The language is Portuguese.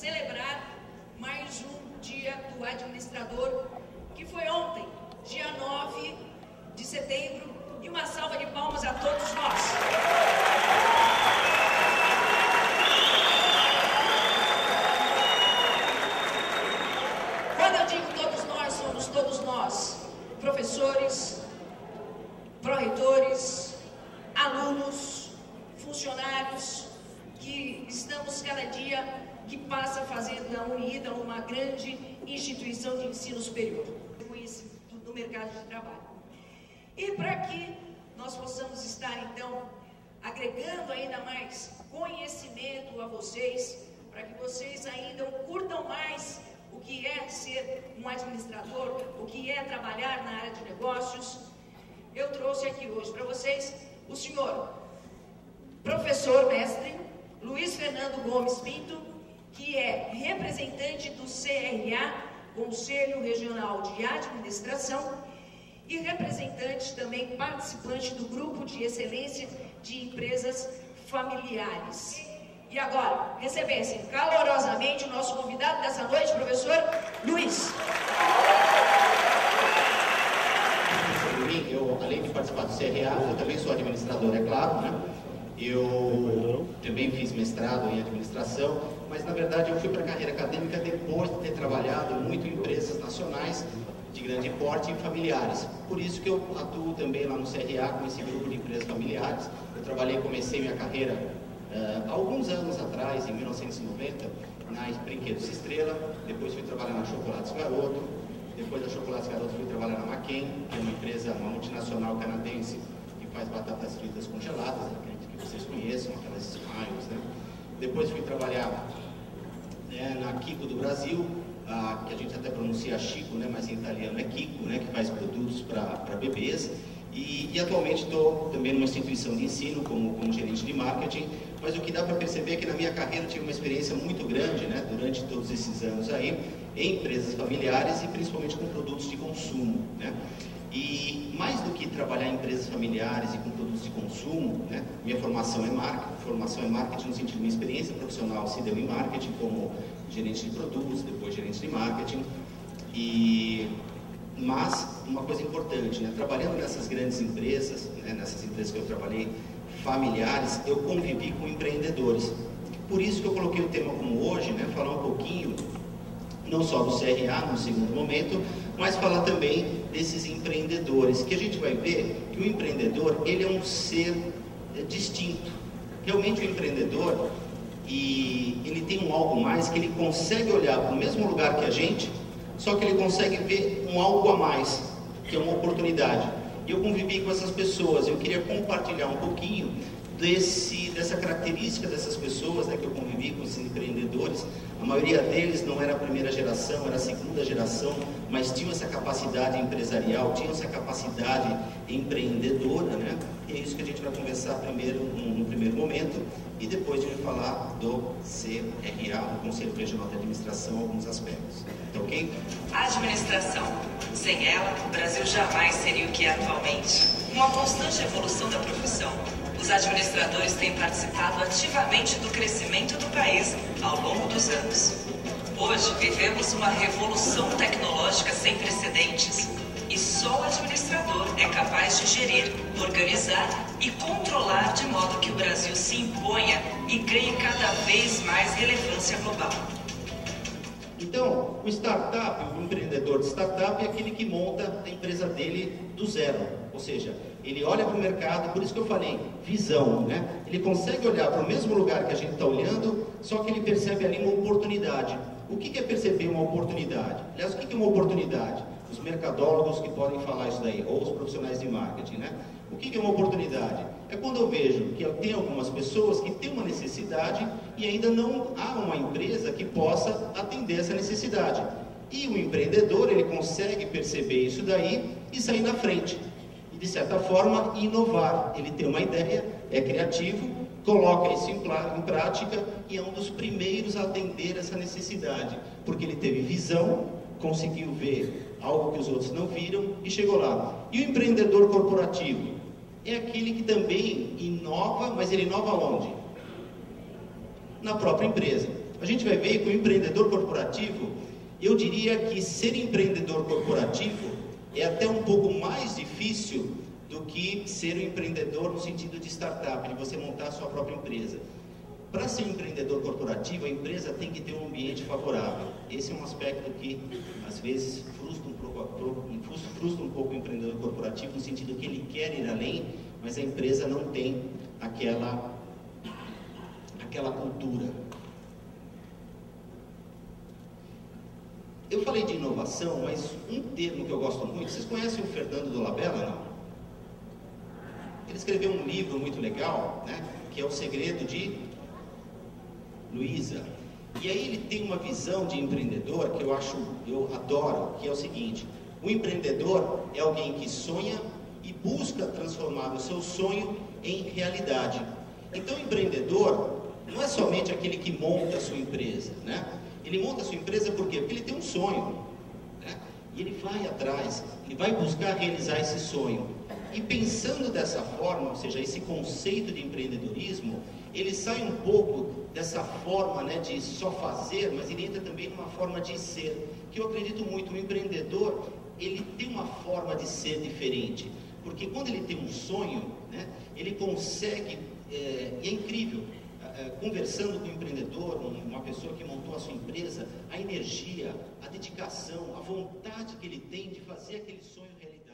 celebrar mais um dia do administrador, que foi ontem, dia 9 de setembro, e uma salva de palmas a todos nós. Quando eu digo todos nós, somos todos nós, professores, pró-reitores, alunos, funcionários, que estamos cada dia que passa fazendo da UniIDA uma grande instituição de ensino superior, no mercado de trabalho. E para que nós possamos estar, então, agregando ainda mais conhecimento a vocês, para que vocês ainda curtam mais o que é ser um administrador, o que é trabalhar na área de negócios, eu trouxe aqui hoje para vocês o senhor professor mestre Luiz Fernando Gomes Pinto, que é representante do CRA, Conselho Regional de Administração, e representante também participante do Grupo de Excelência de Empresas Familiares. E agora, recebessem calorosamente o nosso convidado dessa noite, professor Luiz. Eu, além de participar do CRA, eu também sou administrador, é claro, né? Eu também fiz mestrado em administração, mas na verdade eu fui para a carreira acadêmica depois de ter trabalhado muito em empresas nacionais de grande porte e familiares. Por isso que eu atuo também lá no CRA com esse grupo de empresas familiares. Eu comecei minha carreira há alguns anos atrás, em 1990, na Brinquedos Estrela, depois fui trabalhar na Chocolates Garoto, depois da Chocolates Garoto fui trabalhar na McCain, que é uma empresa, uma multinacional canadense, que faz batatas fritas congeladas, acredito que vocês conheçam, aquelas Smiles, né? Depois fui trabalhar na Kiko do Brasil, que a gente até pronuncia Chico, né? Mas em italiano é Kiko, né? Que faz produtos para bebês. E atualmente estou também numa instituição de ensino como gerente de marketing, mas o que dá para perceber é que na minha carreira eu tive uma experiência muito grande, né? Durante todos esses anos aí, em empresas familiares e principalmente com produtos de consumo, né? E mais do que trabalhar em empresas familiares e com produtos de consumo, né? Minha formação é marketing no sentido de minha experiência profissional se deu em marketing como gerente de produtos, depois gerente de marketing. Mas uma coisa importante, né? Trabalhando nessas grandes empresas, né? Nessas empresas que eu trabalhei familiares, eu convivi com empreendedores. Por isso que eu coloquei o tema como hoje, né? Falar um pouquinho não só do CRA no segundo momento, mas falar também desses empreendedores, que a gente vai ver que o empreendedor, ele é um ser distinto. Realmente o empreendedor, e ele tem um algo mais, que ele consegue olhar para o mesmo lugar que a gente, só que ele consegue ver um algo a mais, que é uma oportunidade. E eu convivi com essas pessoas, eu queria compartilhar um pouquinho dessa característica dessas pessoas, né, que eu convivi com esses empreendedores. A maioria deles não era a primeira geração, era a segunda geração, mas tinham essa capacidade empresarial, tinham essa capacidade empreendedora, né? E é isso que a gente vai conversar primeiro, no primeiro momento, e depois a gente vai falar do CRA, do Conselho Regional de Administração, alguns aspectos. Tá ok? Administração. Sem ela, o Brasil jamais seria o que é atualmente. Uma constante evolução da profissão. Os administradores têm participado ativamente do crescimento do país ao longo dos anos. Hoje vivemos uma revolução tecnológica sem precedentes e só o administrador é capaz de gerir, organizar e controlar de modo que o Brasil se imponha e ganhe cada vez mais relevância global. Então, o startup, o empreendedor de startup é aquele que monta a empresa dele do zero, ou seja, ele olha para o mercado, por isso que eu falei, visão, né? Ele consegue olhar para o mesmo lugar que a gente está olhando, só que ele percebe ali uma oportunidade. O que é perceber uma oportunidade? Aliás, o que é uma oportunidade? Os mercadólogos que podem falar isso daí, ou os profissionais de marketing, né? O que é uma oportunidade? É quando eu vejo que tem algumas pessoas que têm uma necessidade e ainda não há uma empresa que possa atender essa necessidade. E o empreendedor, ele consegue perceber isso daí e sair na frente. E, de certa forma, inovar. Ele tem uma ideia, é criativo, coloca isso em prática e é um dos primeiros a atender essa necessidade. Porque ele teve visão, conseguiu ver algo que os outros não viram e chegou lá. E o empreendedor corporativo é aquele que também inova, mas ele inova onde? Na própria empresa. a gente vai ver que o empreendedor corporativo, eu diria que ser empreendedor corporativo é até um pouco mais difícil do que ser um empreendedor no sentido de startup, de você montar a sua própria empresa. Para ser um empreendedor corporativo, a empresa tem que ter um ambiente favorável. Esse é um aspecto que, às vezes, frustra um pouco o empreendedor corporativo, no sentido que ele quer ir além, mas a empresa não tem aquela cultura. Eu falei de inovação, mas um termo que eu gosto muito, vocês conhecem o Fernando Dolabella, não? Ele escreveu um livro muito legal, né, que é O Segredo de Luiza. E aí ele tem uma visão de empreendedor que eu adoro, que é o seguinte: o empreendedor é alguém que sonha e busca transformar o seu sonho em realidade. Então o empreendedor não é somente aquele que monta a sua empresa, né? Ele monta a sua empresa por quê? Porque ele tem um sonho, né? E ele vai atrás, ele vai buscar realizar esse sonho. E pensando dessa forma, ou seja, esse conceito de empreendedorismo, ele sai um pouco dessa forma, né, de só fazer, mas ele entra também numa forma de ser, que eu acredito muito. O empreendedor, ele tem uma forma de ser diferente, porque quando ele tem um sonho, né, ele consegue, e é incrível, conversando com um empreendedor, uma pessoa que montou a sua empresa, a energia, a dedicação, a vontade que ele tem de fazer aquele sonho realidade.